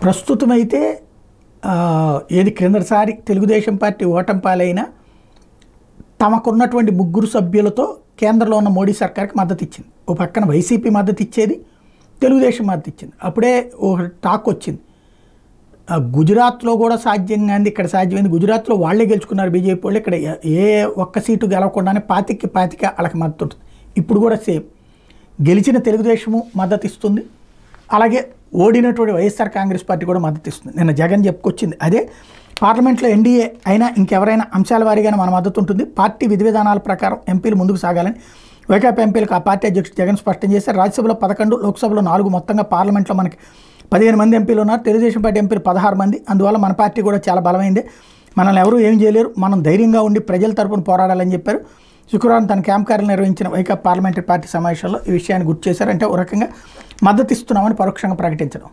ప్రస్తుతమైతే ఏది క్రిందసారి తెలుగుదేశం పార్టీ ఓటమి పాలైనా తమకున్నటువంటి ముగ్గురు సభ్యులతో కేంద్రంలో ఉన్న మోడీ సర్కార్కి మద్దతు ఇచ్చింది. ఓ పక్కన వైసీపీ మద్దతు ఇచ్చేది, తెలుగుదేశం మద్దతు ఇచ్చింది. అప్పుడే ఒక టాక్ వచ్చింది, గుజరాత్లో కూడా సాధ్యం కాంది, ఇక్కడ సాధ్యమైంది. గుజరాత్లో వాళ్ళే గెలుచుకున్నారు బీజేపీ వాళ్ళు, ఇక్కడ ఏ ఒక్క సీటు గెలవకుండానే 25కి వాళ్ళకి మద్దతు ఉంటుంది. ఇప్పుడు కూడా సేమ్ గెలిచిన తెలుగుదేశము మద్దతు ఇస్తుంది, అలాగే ఓడినటువంటి వైఎస్ఆర్ కాంగ్రెస్ పార్టీ కూడా మద్దతు ఇస్తుంది. నిన్న జగన్ చెప్పుకొచ్చింది అదే. పార్లమెంట్లో ఎన్డీఏ అయినా ఇంకెవరైనా అంశాల వారీగానే మన మద్దతు ఉంటుంది, పార్టీ విధి విధానాల ప్రకారం ఎంపీలు ముందుకు సాగాలని వైకాపా ఎంపీలకు ఆ పార్టీ అధ్యక్షుడు జగన్ స్పష్టం చేశారు. రాజ్యసభలో 11, లోక్సభలో 4, మొత్తంగా పార్లమెంట్లో మనకి 15 మంది ఎంపీలు ఉన్నారు. తెలుగుదేశం పార్టీ ఎంపీలు 16 మంది. అందువల్ల మన పార్టీ కూడా చాలా బలమైందే, మనల్ని ఎవరూ ఏం చేయలేరు, మనం ధైర్యంగా ఉండి ప్రజల తరపున పోరాడాలని చెప్పారు. శుక్రవారం తన క్యాంప్ కార్యాలయం నిర్వహించిన వైకాపా పార్లమెంటరీ పార్టీ సమావేశంలో ఈ విషయాన్ని గుర్తు చేశారు. అంటే ఒక రకంగా మద్దతు ఇస్తున్నామని పరోక్షంగా ప్రకటించడం.